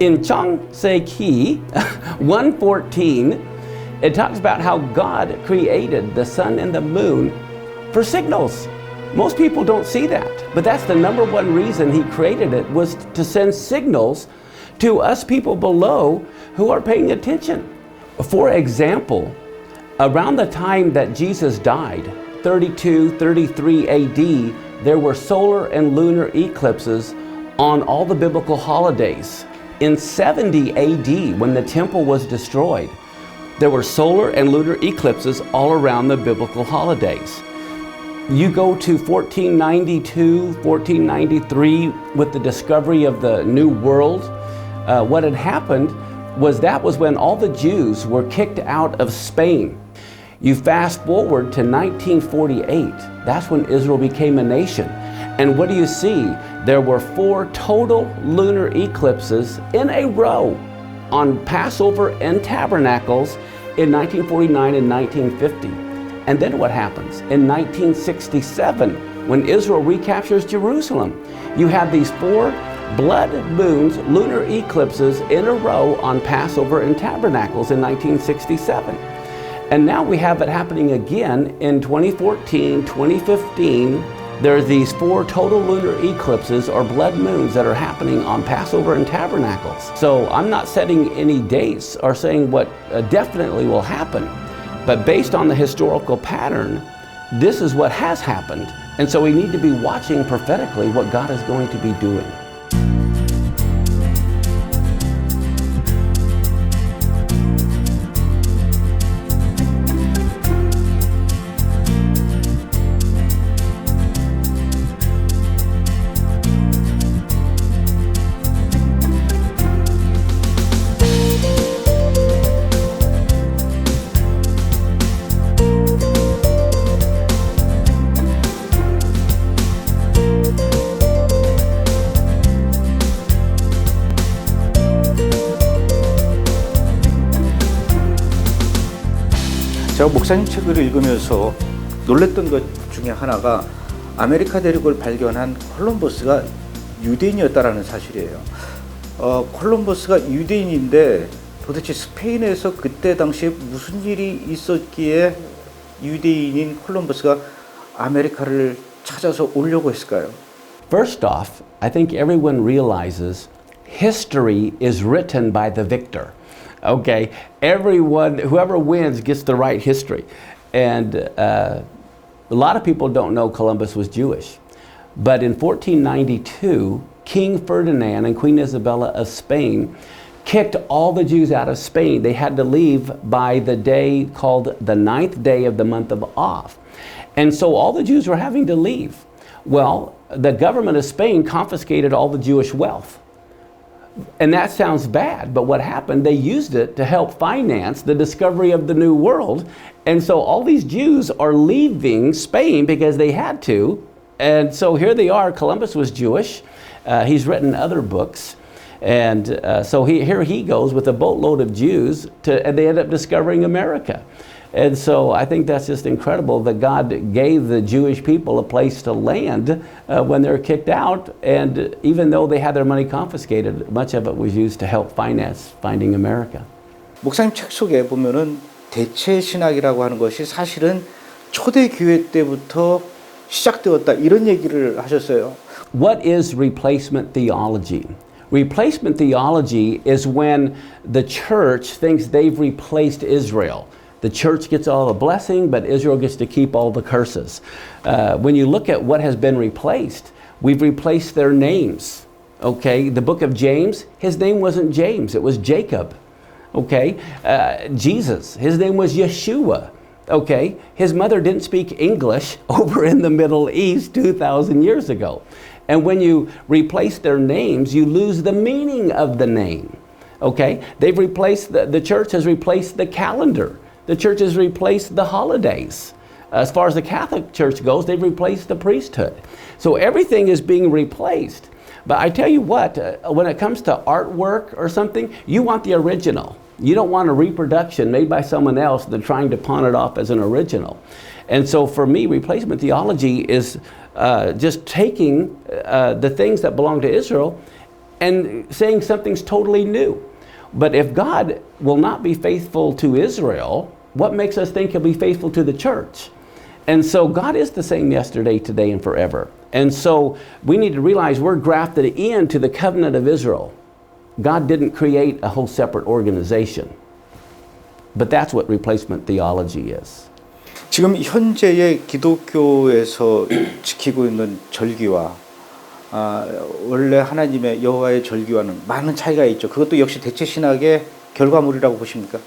In Chang-se-ki 1:14, it talks about how God created the sun and the moon for signals. Most people don't see that, but that's the number one reason he created it, was to send signals to us people below who are paying attention. For example, around the time that Jesus died, 32, 33 AD, there were solar and lunar eclipses on all the biblical holidays. In 70 AD, when the temple was destroyed, there were solar and lunar eclipses all around the biblical holidays. You go to 1492, 1493, with the discovery of the New World, what had happened was that was when all the Jews were kicked out of Spain. You fast forward to 1948, that's when Israel became a nation. And what do you see? There were 4 total lunar eclipses in a row on Passover and Tabernacles in 1949 and 1950. And then what happens? In 1967, when Israel recaptures Jerusalem, you have these 4 blood moons, lunar eclipses in a row on Passover and Tabernacles in 1967. And now we have it happening again in 2014, 2015. There are these 4 total lunar eclipses or blood moons that are happening on Passover and Tabernacles. So I'm not setting any dates or saying what definitely will happen, but based on the historical pattern, this is what has happened. And so we need to be watching prophetically what God is going to be doing. 제가 목사님 책을 읽으면서 놀랬던 것 중에 하나가 아메리카 대륙을 발견한 콜럼버스가 유대인이었다라는 사실이에요. 콜럼버스가 유대인인데 도대체 스페인에서 그때 당시에 무슨 일이 있었기에 유대인인 콜럼버스가 아메리카를 찾아서 오려고 했을까요? First off, I think everyone realizes history is written by the victor. Okay, everyone, whoever wins gets to write history. And a lot of people don't know Columbus was Jewish. But in 1492, King Ferdinand and Queen Isabella of Spain kicked all the Jews out of Spain. They had to leave by the day called the 9th day of the month of Av. And so all the Jews were having to leave. Well, the government of Spain confiscated all the Jewish wealth. And that sounds bad, but what happened, they used it to help finance the discovery of the New World. And so all these Jews are leaving Spain because they had to. And so here they are. Columbus was Jewish. He's written other books. And so here he goes with a boatload of Jews, and they end up discovering America. And so I think that's just incredible that God gave the Jewish people a place to land when they're kicked out. And even though they had their money confiscated, much of it was used to help finance finding America. 목사님 책 속에 보면은 대체신학이라고 하는 것이 사실은 초대교회 때부터 시작되었다 이런 얘기를 하셨어요. What is replacement theology? Replacement theology is when the church thinks they've replaced Israel. The church gets all the blessing, but Israel gets to keep all the curses. When you look at what has been replaced, we've replaced their names. Okay, the book of James, his name wasn't James, it was Jacob. Okay, Jesus, his name was Yeshua. Okay, his mother didn't speak English over in the Middle East 2,000 years ago. And when you replace their names, you lose the meaning of the name. Okay, they've replaced, the church has replaced the calendar. The church has replaced the holidays. As far as the Catholic Church goes, they've replaced the priesthood. So everything is being replaced. But I tell you what, when it comes to artwork or something, you want the original. You don't want a reproduction made by someone else than trying to pawn it off as an original. And so for me, replacement theology is just taking the things that belong to Israel and saying something's totally new. But if God will not be faithful to Israel, what makes us think he'll be faithful to the church? And so God is the same yesterday, today, and forever. And so we need to realize we're grafted into the covenant of Israel. God didn't create a whole separate organization. But that's what replacement theology is. 지금 현재의 기독교에서 지키고 있는 절기와 원래 하나님의 여호와의 절기와는 많은 차이가 있죠. 그것도 역시 대체신학의 결과물이라고 보십니까?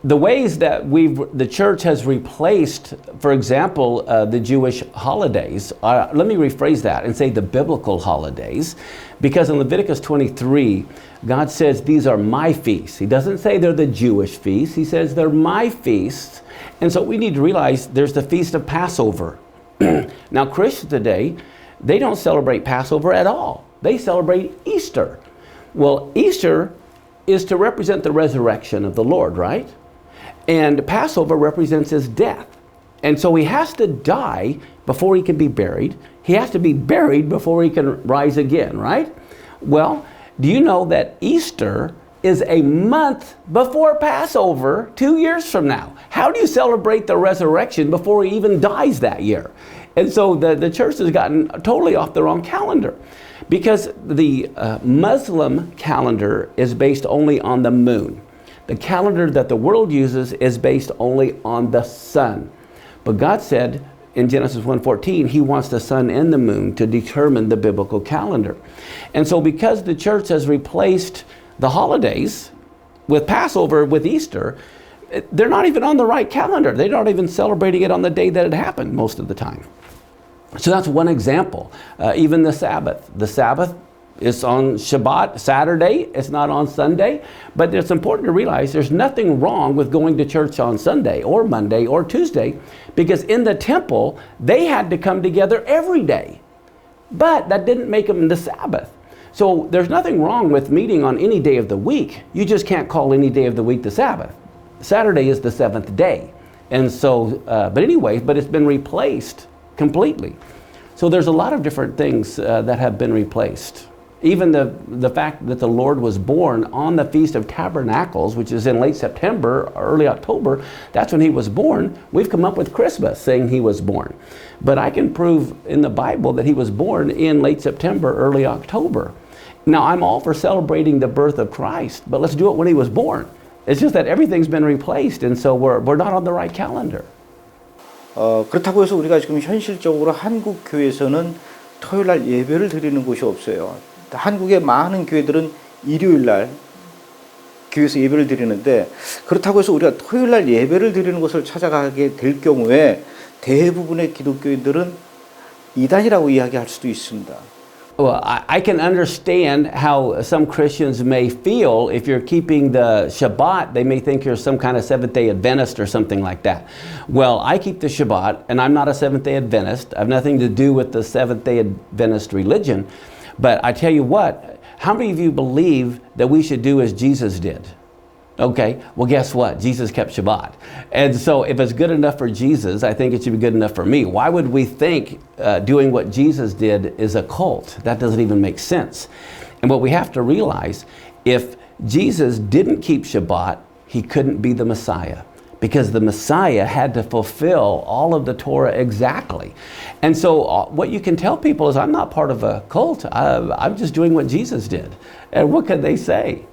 The ways that the church has replaced, for example, the Jewish holidays, let me rephrase that and say the biblical holidays, because in Leviticus 23, God says these are my feasts. He doesn't say they're the Jewish feasts. He says they're my feasts. And so we need to realize there's the Feast of Passover. Now Christians today, they don't celebrate Passover at all. They celebrate Easter. Well, Easter is to represent the resurrection of the Lord, right? And Passover represents his death. And so he has to die before he can be buried. He has to be buried before he can rise again, right? Well, do you know that Easter is a month before Passover 2 years from now? How do you celebrate the resurrection before he even dies that year? And so the church has gotten totally off the wrong calendar. Because the Muslim calendar is based only on the moon. The calendar that the world uses is based only on the sun. But God said in Genesis 1:14, he wants the sun and the moon to determine the biblical calendar. And so because the church has replaced the holidays with Passover, with Easter, they're not even on the right calendar. They're not even celebrating it on the day that it happened most of the time. So that's one example. Even the Sabbath. The Sabbath is on Shabbat, Saturday. It's not on Sunday. But it's important to realize there's nothing wrong with going to church on Sunday or Monday or Tuesday, because in the temple, they had to come together every day. But that didn't make them the Sabbath. So there's nothing wrong with meeting on any day of the week. You just can't call any day of the week the Sabbath. Saturday is the seventh day. And so, but it's been replaced completely. So there's a lot of different things that have been replaced. Even the fact that the Lord was born on the Feast of Tabernacles, which is in late September, early October, that's when he was born. We've come up with Christmas saying he was born. But I can prove in the Bible that he was born in late September, early October. Now I'm all for celebrating the birth of Christ, but let's do it when he was born. It's just that everything's been replaced, and so we're not on the right calendar. 그렇다고 해서 우리가 지금 현실적으로 한국 교회에서는 토요일 날 예배를 드리는 곳이 없어요. 한국의 많은 교회들은 일요일 날 교회에서 예배를 드리는데, 그렇다고 해서 우리가 토요일 날 예배를 드리는 곳을 찾아가게 될 경우에 대부분의 기독교인들은 이단이라고 이야기할 수도 있습니다. Well, I can understand how some Christians may feel if you're keeping the Shabbat. They may think you're some kind of Seventh-day Adventist or something like that. Well, I keep the Shabbat, and I'm not a Seventh-day Adventist. I have nothing to do with the Seventh-day Adventist religion. But I tell you what, how many of you believe that we should do as Jesus did? Okay, well, guess what? Jesus kept Shabbat. And so if it's good enough for Jesus, I think it should be good enough for me. Why would we think doing what Jesus did is a cult? That doesn't even make sense. And what we have to realize, if Jesus didn't keep Shabbat, he couldn't be the Messiah, because the Messiah had to fulfill all of the Torah exactly. And so what you can tell people is, I'm not part of a cult. I'm just doing what Jesus did. And what could they say?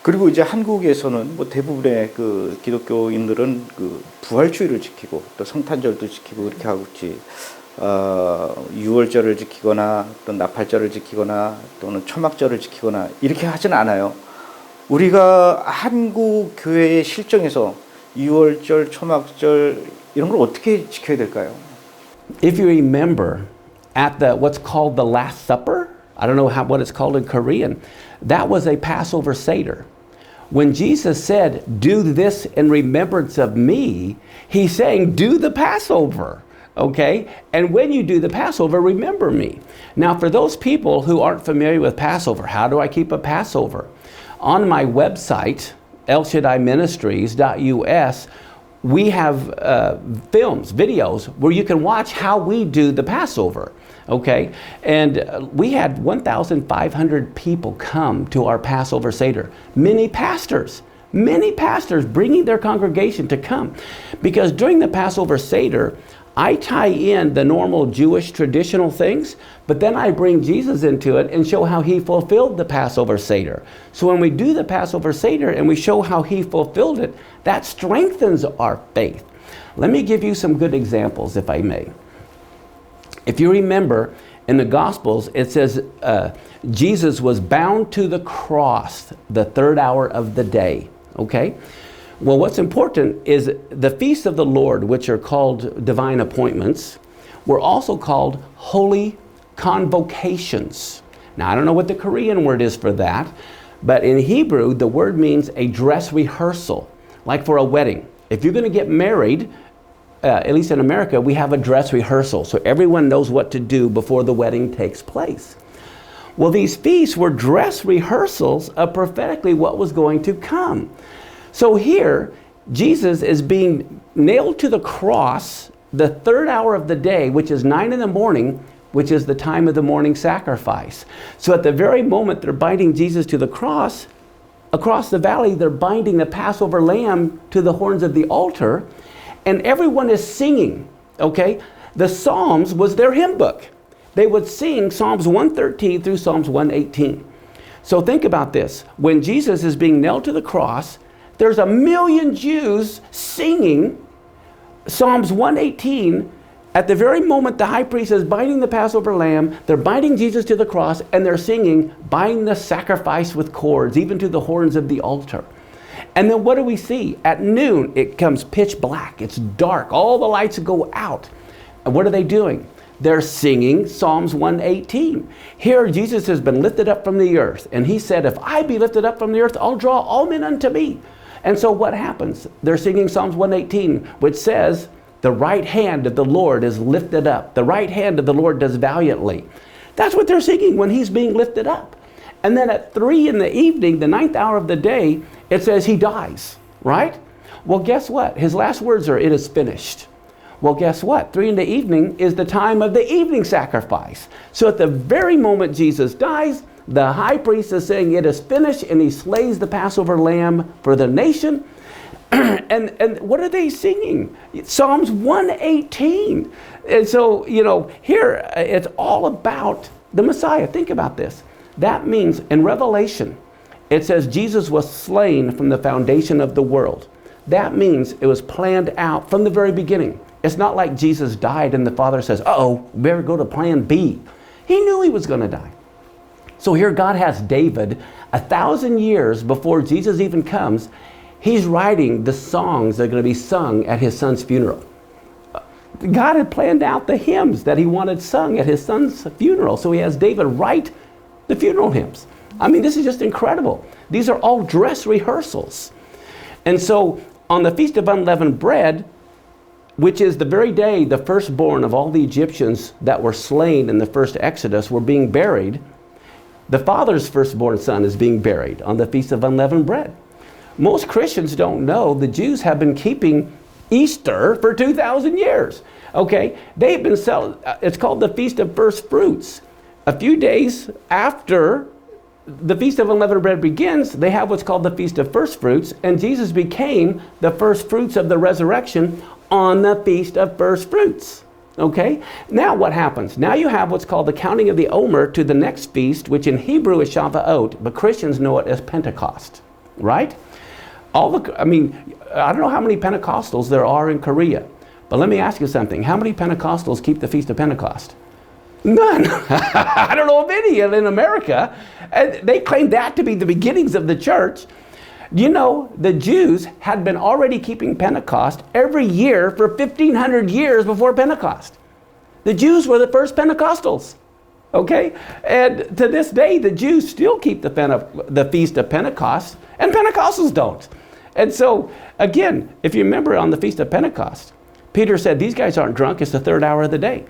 그리고 이제 한국에서는 뭐 대부분의 그 기독교인들은 그 부활주의를 지키고 또 성탄절도 지키고 그렇게 하고 있지. 6월절을 지키거나 또 나팔절을 지키거나 또는 초막절을 지키거나 이렇게 하진 않아요. 우리가 한국 교회의 실정에서 6월절, 초막절 이런 걸 어떻게 지켜야 될까요? If you remember at what's called the Last Supper, I don't know what it's called in Korean, that was a Passover Seder. When Jesus said, do this in remembrance of me, he's saying, do the Passover, okay? And when you do the Passover, remember me. Now, for those people who aren't familiar with Passover, how do I keep a Passover? On my website, elshaddaiministries.us, we have films, videos, where you can watch how we do the Passover. Okay, and we had 1,500 people come to our Passover Seder. Many pastors bringing their congregation to come. Because during the Passover Seder, I tie in the normal Jewish traditional things, but then I bring Jesus into it and show how he fulfilled the Passover Seder. So when we do the Passover Seder and we show how he fulfilled it, that strengthens our faith. Let me give you some good examples, if I may. If you remember, in the Gospels, it says Jesus was bound to the cross the third hour of the day. Okay? Well, what's important is the feasts of the Lord, which are called divine appointments, were also called holy convocations. Now, I don't know what the Korean word is for that, but in Hebrew, the word means a dress rehearsal, like for a wedding. If you're going to get married, at least in America, we have a dress rehearsal, so everyone knows what to do before the wedding takes place. Well, these feasts were dress rehearsals of prophetically what was going to come. So here, Jesus is being nailed to the cross the third hour of the day, which is 9 in the morning, which is the time of the morning sacrifice. So at the very moment they're binding Jesus to the cross, across the valley, they're binding the Passover lamb to the horns of the altar, and everyone is singing, okay? The Psalms was their hymn book. They would sing Psalms 113 through Psalms 118. So think about this. When Jesus is being nailed to the cross, there's 1 million Jews singing Psalms 118 at the very moment the high priest is binding the Passover lamb. They're binding Jesus to the cross, and they're singing, bind the sacrifice with cords, even to the horns of the altar. And then what do we see? At noon, it comes pitch black. It's dark. All the lights go out. And what are they doing? They're singing Psalms 118. Here, Jesus has been lifted up from the earth. And he said, if I be lifted up from the earth, I'll draw all men unto me. And so what happens? They're singing Psalms 118, which says, the right hand of the Lord is lifted up. The right hand of the Lord does valiantly. That's what they're singing when he's being lifted up. And then at 3 in the evening, the 9th hour of the day, it says he dies, right? Well, guess what? His last words are, it is finished. Well, guess what? 3 in the evening is the time of the evening sacrifice. So at the very moment Jesus dies, the high priest is saying it is finished, and he slays the Passover lamb for the nation. And what are they singing? Psalms 118. And so, here it's all about the Messiah. Think about this. That means in Revelation, it says Jesus was slain from the foundation of the world. That means it was planned out from the very beginning. It's not like Jesus died and the Father says, uh-oh, we better go to plan B. He knew he was going to die. So here God has David 1,000 years before Jesus even comes. He's writing the songs that are going to be sung at his son's funeral. God had planned out the hymns that he wanted sung at his son's funeral. So he has David write the funeral hymns. I mean, this is just incredible. These are all dress rehearsals. And so on the Feast of Unleavened Bread, which is the very day the firstborn of all the Egyptians that were slain in the first Exodus were being buried, the father's firstborn son is being buried on the Feast of Unleavened Bread. Most Christians don't know the Jews have been keeping Easter for 2,000 years. Okay, they've been it's called the Feast of First Fruits. A few days after the Feast of Unleavened Bread begins, they have what's called the Feast of First Fruits, and Jesus became the first fruits of the resurrection on the Feast of First Fruits. Okay, now what happens? Now you have what's called the counting of the Omer to the next feast, which in Hebrew is Shavuot, but Christians know it as Pentecost, right? I don't know how many Pentecostals there are in Korea, but let me ask you something. How many Pentecostals keep the Feast of Pentecost? None. I don't know of any in America. And they claim that to be the beginnings of the church. You know, the Jews had been already keeping Pentecost every year for 1,500 years before Pentecost. The Jews were the first Pentecostals. Okay? And to this day, the Jews still keep the Feast of Pentecost, and Pentecostals don't. And so, again, if you remember on the Feast of Pentecost, Peter said, these guys aren't drunk, it's the third hour of the day.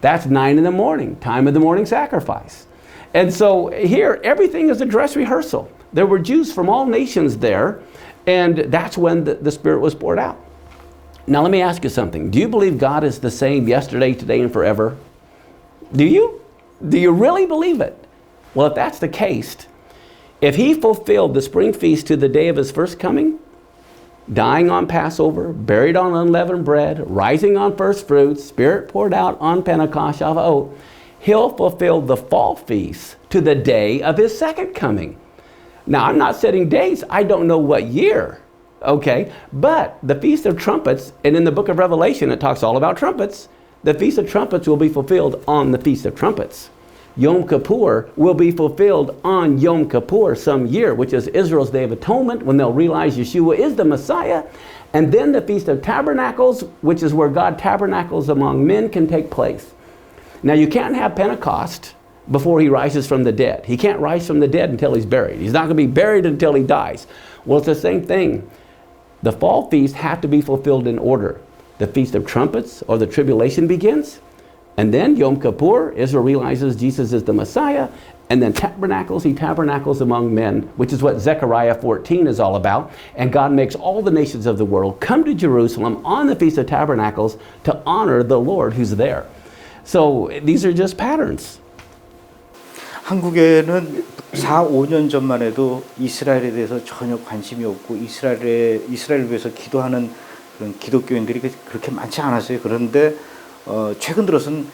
That's 9 in the morning, time of the morning sacrifice. And so here, everything is a dress rehearsal. There were Jews from all nations there, and that's when the Spirit was poured out. Now let me ask you something. Do you believe God is the same yesterday, today, and forever? Do you? Do you really believe it? Well, if that's the case, if he fulfilled the spring feast to the day of his first coming, dying on Passover, buried on unleavened bread, rising on first fruits, Spirit poured out on Pentecost, Shavuot, he'll fulfill the fall feast to the day of his second coming. Now, I'm not setting dates. I don't know what year, okay? But the Feast of Trumpets, and in the book of Revelation, it talks all about trumpets. The Feast of Trumpets will be fulfilled on the Feast of Trumpets. Yom Kippur will be fulfilled on Yom Kippur some year, which is Israel's Day of Atonement, when they'll realize Yeshua is the Messiah. And then the Feast of Tabernacles, which is where God tabernacles among men, can take place. Now, you can't have Pentecost before he rises from the dead. He can't rise from the dead until he's buried. He's not going to be buried until he dies. Well, it's the same thing. The fall feast have to be fulfilled in order. The Feast of Trumpets, or the tribulation, begins. And then Yom Kippur, Israel realizes Jesus is the Messiah. And then Tabernacles, he tabernacles among men, which is what Zechariah 14 is all about. And God makes all the nations of the world come to Jerusalem on the Feast of Tabernacles to honor the Lord who's there. So these are just patterns. 한국에는 4, 5년 전만 해도 이스라엘에 대해서 전혀 관심이 없고 이스라엘을 위해서 기도하는 그런 기독교인들이 그렇게 많지 않았어요. 그런데 최근 들어서는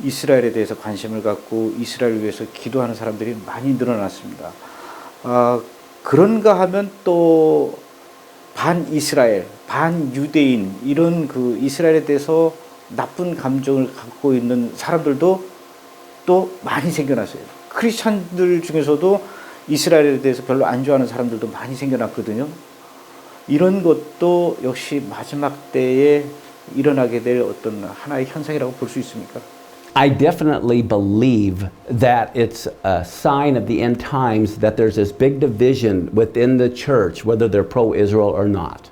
이스라엘에 대해서 관심을 갖고 이스라엘을 위해서 기도하는 사람들이 많이 늘어났습니다. 그런가 하면 또 반이스라엘, 반유대인 이런 그 이스라엘에 대해서 나쁜 감정을 갖고 있는 사람들도 또 많이 생겨났어요. 크리스찬들 중에서도 이스라엘에 대해서 별로 안 좋아하는 사람들도 많이 생겨났거든요. 이런 것도 역시 마지막 때에 일어나게 될 어떤 하나의 현상이라고 볼 수 있습니까? I definitely believe that it's a sign of the end times that there's this big division within the church, whether they're pro-Israel or not.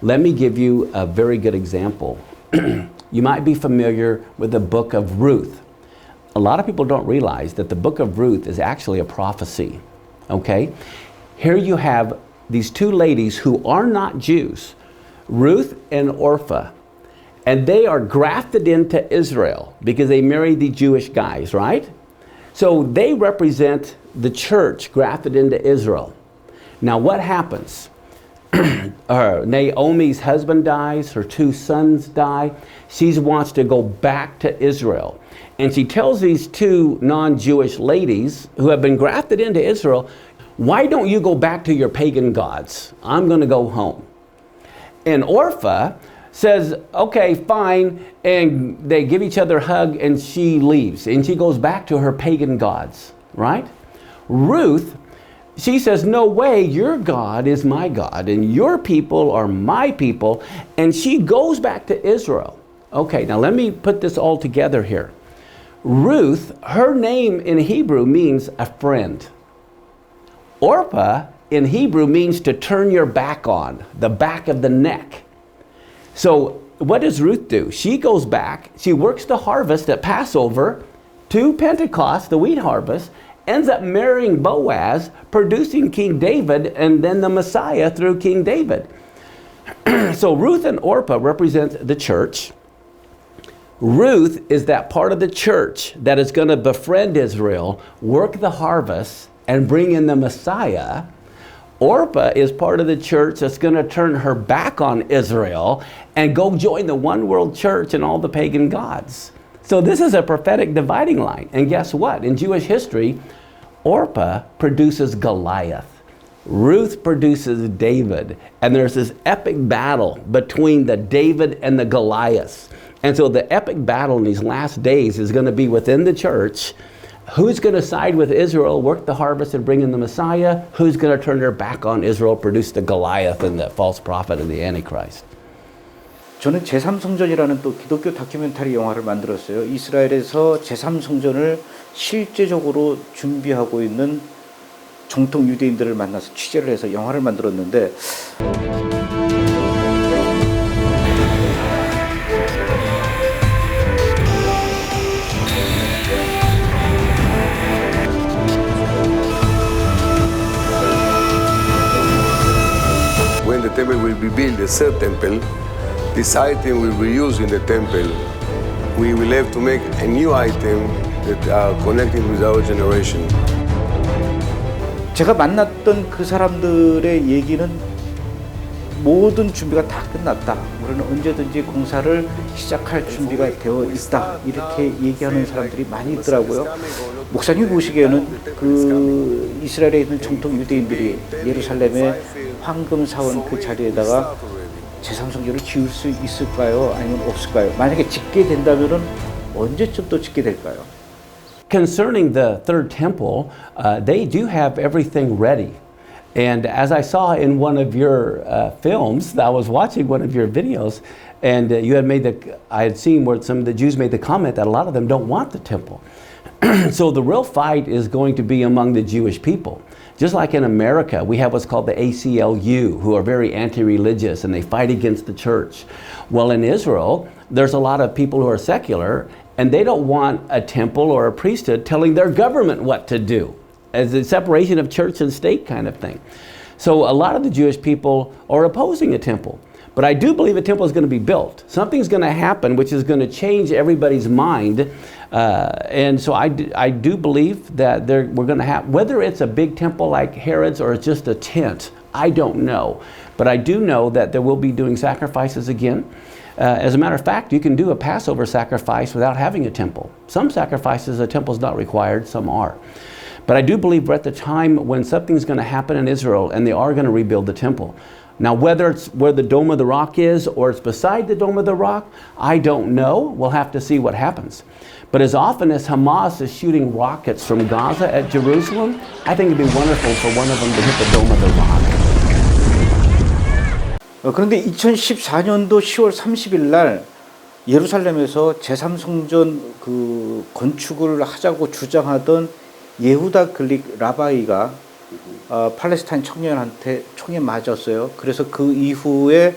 Let me give you a very good example. You might be familiar with the book of Ruth. A lot of people don't realize that the book of Ruth is actually a prophecy, okay? Here you have these two ladies who are not Jews, Ruth and Orpah, and they are grafted into Israel because they married the Jewish guys, right? So they represent the church grafted into Israel. Now what happens? Naomi's husband dies, her two sons die. She wants to go back to Israel. And she tells these two non-Jewish ladies who have been grafted into Israel, why don't you go back to your pagan gods? I'm going to go home. And Orpah says, okay, fine. And they give each other a hug and she leaves. And she goes back to her pagan gods, right? Ruth, she says, no way, your God is my God and your people are my people. And she goes back to Israel. Okay, now let me put this all together here. Ruth, her name in Hebrew means a friend. Orpah in Hebrew means to turn your back on, the back of the neck. So what does Ruth do? She goes back, she works the harvest at Passover to Pentecost, the wheat harvest, ends up marrying Boaz, producing King David, and then the Messiah through King David. So Ruth and Orpah represent the church. Ruth is that part of the church that is going to befriend Israel, work the harvest, and bring in the Messiah. Orpah is part of the church that's going to turn her back on Israel and go join the one world church and all the pagan gods. So this is a prophetic dividing line. And guess what? In Jewish history, Orpah produces Goliath. Ruth produces David. And there's this epic battle between the David and the Goliaths. And so the epic battle in these last days is going to be within the church. Who's going to side with Israel, work the harvest, and bring in the Messiah? Who's going to turn their back on Israel, produce the Goliath and the false prophet and the Antichrist? 저는 제3성전이라는 또 기독교 다큐멘터리 영화를 만들었어요. 이스라엘에서 제3성전을 실제적으로 준비하고 있는 정통 유대인들을 만나서 취재를 해서 영화를 만들었는데 When the temple will be built, the third temple, this item will be used in the temple. We will have to make a new item that are connected with our generation. 제가 만났던 그 사람들의 얘기는 모든 준비가 다 끝났다. 우리는 언제든지 공사를 시작할 준비가 되어 있다. 이렇게 얘기하는 사람들이 많이 있더라고요. 목사님 보시기에는 그 이스라엘에 있는 정통 유대인들이 예루살렘의 황금 사원 그 자리에다가 제3성전을 지을 수 있을까요? 아니면 없을까요? 만약에 짓게 된다면은 언제쯤 또 짓게 될까요? Concerning the third temple, they do have everything ready. And as I saw in one of your films, I was watching one of your videos, and you had I had seen where some of the Jews made the comment that a lot of them don't want the temple. So the real fight is going to be among the Jewish people. Just like in America, we have what's called the ACLU, who are very anti-religious and they fight against the church. Well, in Israel, there's a lot of people who are secular and they don't want a temple or a priesthood telling their government what to do, as a separation of church and state kind of thing. So a lot of the Jewish people are opposing a temple. But I do believe a temple is going to be built. Something's going to happen which is going to change everybody's mind. And so I do believe that we're going to have, whether it's a big temple like Herod's or it's just a tent, I don't know. But I do know that there will be doing sacrifices again. As a matter of fact, you can do a Passover sacrifice without having a temple. Some sacrifices, a temple is not required, some are. But I do believe we're at the time when something's going to happen in Israel and they are going to rebuild the temple. Now, whether it's where the Dome of the Rock is or it's beside the Dome of the Rock, I don't know. We'll have to see what happens. But as often as Hamas is shooting rockets from Gaza at Jerusalem, I think it'd be wonderful for one of them to hit the Dome of the Rock. 그런데 2014년도 10월 30일 날 예루살렘에서 제3성전 그 건축을 하자고 주장하던 예후다 글릭 라바이가 팔레스타인 청년한테 총에 맞았어요. 그래서 그 이후에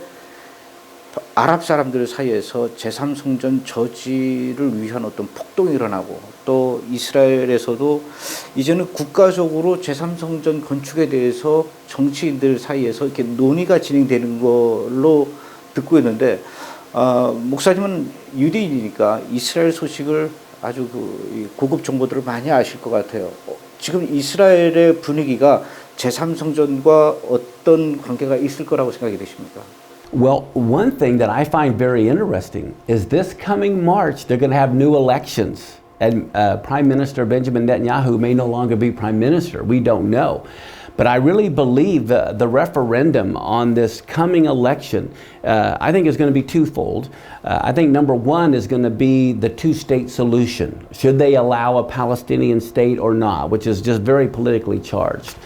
아랍 사람들 사이에서 제3성전 저지를 위한 어떤 폭동이 일어나고 또 이스라엘에서도 이제는 국가적으로 제3성전 건축에 대해서 정치인들 사이에서 이렇게 논의가 진행되는 걸로 듣고 있는데 목사님은 유대인이니까 이스라엘 소식을 아주 고급 정보들을 많이 아실 것 같아요. 지금 이스라엘의 분위기가 제3성전과 어떤 관계가 있을 거라고 생각이 되십니까? Well, one thing that I find very interesting is this coming March, they're going to have new elections. And Prime Minister Benjamin Netanyahu may no longer be Prime Minister. We don't know. But I really believe the referendum on this coming election, I think is going to be twofold. I think number one is going to be the two-state solution. Should they allow a Palestinian state or not, which is just very politically charged.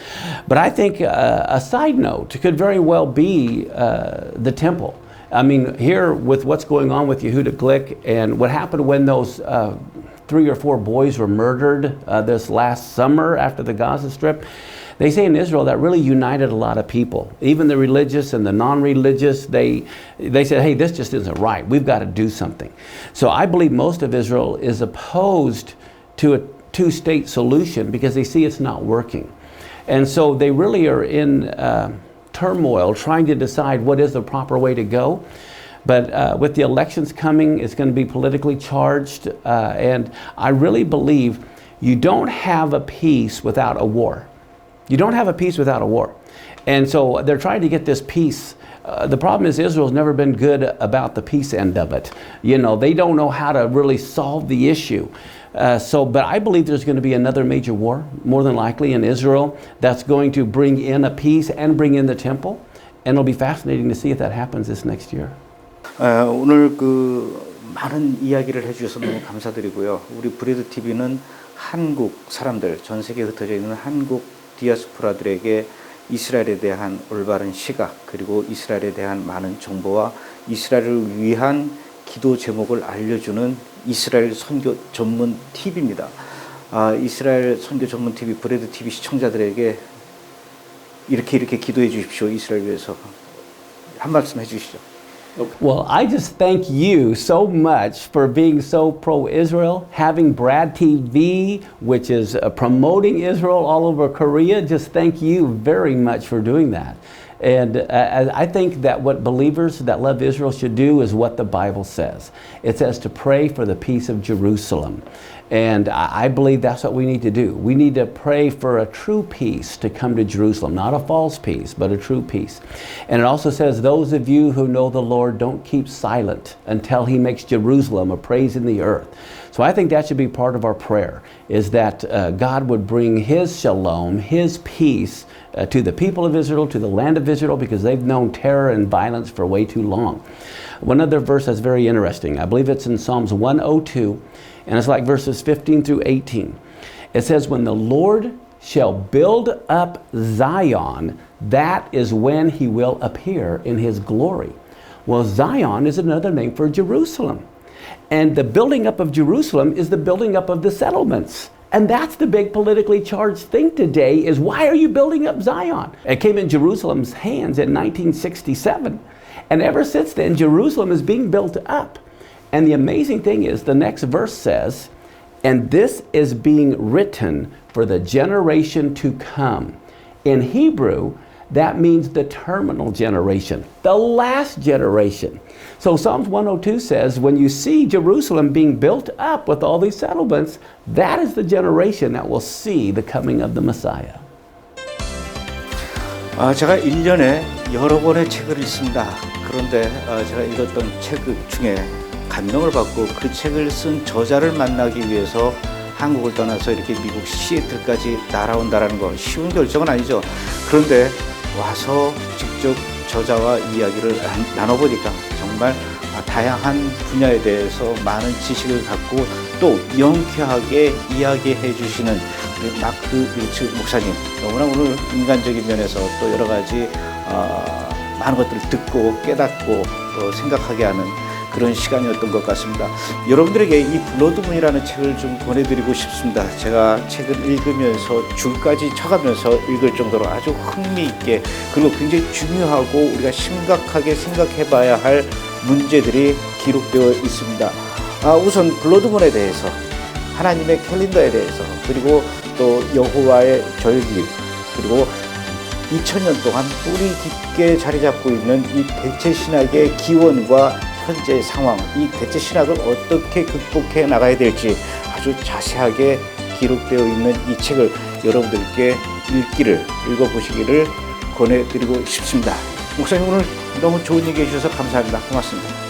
But I think a side note could very well be the temple. I mean, here with what's going on with Yehuda Glick and what happened when those 3 or 4 boys were murdered this last summer after the Gaza Strip, they say in Israel that really united a lot of people. Even the religious and the non-religious, they said, hey, this just isn't right. We've got to do something. So I believe most of Israel is opposed to a two-state solution because they see it's not working. And so they really are in turmoil trying to decide what is the proper way to go. But with the elections coming, it's going to be politically charged. And I really believe you don't have a peace without a war. You don't have a peace without a war. And so they're trying to get this peace. The problem is Israel's never been good about the peace end of it. You know, they don't know how to really solve the issue. But I believe there's going to be another major war, more than likely in Israel, that's going to bring in a peace and bring in the temple. And it'll be fascinating to see if that happens this next year. 오늘 많은 이야기를 해주셔서 너무 감사드리고요. 우리 브레드 TV는 한국 사람들, 전 세계에 흩어져 있는 한국 디아스포라들에게 이스라엘에 대한 올바른 시각, 그리고 이스라엘에 대한 많은 정보와 이스라엘을 위한 기도 제목을 알려주는 이스라엘 선교 전문 TV입니다. 이스라엘 선교 전문 TV, 브레드 TV 시청자들에게 이렇게 기도해 주십시오. 이스라엘 위해서 한 말씀 해주시죠. Well, I just thank you so much for being so pro-Israel, having Brad TV, which is promoting Israel all over Korea. Just thank you very much for doing that. And I think that what believers that love Israel should do is what the Bible says. It says to pray for the peace of Jerusalem. And I believe that's what we need to do. We need to pray for a true peace to come to Jerusalem, not a false peace, but a true peace. And it also says, those of you who know the Lord, don't keep silent until he makes Jerusalem a praise in the earth. So I think that should be part of our prayer, is that God would bring his shalom, his peace to the people of Israel, to the land of Israel, because they've known terror and violence for way too long. One other verse that's very interesting, I believe it's in Psalms 102, and it's like verses 15 through 18. It says, when the Lord shall build up Zion, that is when he will appear in his glory. Well, Zion is another name for Jerusalem. And the building up of Jerusalem is the building up of the settlements. And that's the big politically charged thing today, is why are you building up Zion? It came in Jerusalem's hands in 1967. And ever since then, Jerusalem is being built up. And the amazing thing is, the next verse says, and this is being written for the generation to come. In Hebrew, that means the terminal generation, the last generation. So Psalms 102 says, when you see Jerusalem being built up with all these settlements, that is the generation that will see the coming of the Messiah. 제가 1년에 여러 권의 책을 읽습니다. 그런데 제가 읽었던 책 중에 감명을 받고 그 책을 쓴 저자를 만나기 위해서 한국을 떠나서 이렇게 미국 시애틀까지 날아온다는 거 쉬운 결정은 아니죠. 그런데 와서 직접 저자와 이야기를 나눠보니까 정말 다양한 분야에 대해서 많은 지식을 갖고 또 명쾌하게 이야기해 주시는 마크 윌츠 목사님, 너무나 오늘 인간적인 면에서 또 여러 가지 많은 것들을 듣고 깨닫고 또 생각하게 하는 그런 시간이었던 것 같습니다. 여러분들에게 이 블러드문이라는 책을 좀 권해드리고 싶습니다. 제가 책을 읽으면서 줄까지 쳐가면서 읽을 정도로 아주 흥미있게, 그리고 굉장히 중요하고 우리가 심각하게 생각해봐야 할 문제들이 기록되어 있습니다. 우선 블러드문에 대해서, 하나님의 캘린더에 대해서, 그리고 또 여호와의 절기, 그리고 2000년 동안 뿌리 깊게 자리 잡고 있는 이 대체신학의 기원과 현재 상황, 이 대체신학을 어떻게 극복해 나가야 될지 아주 자세하게 기록되어 있는 이 책을 여러분들께 읽어보시기를 권해드리고 싶습니다. 목사님, 오늘 너무 좋은 얘기 해주셔서 감사합니다. 고맙습니다.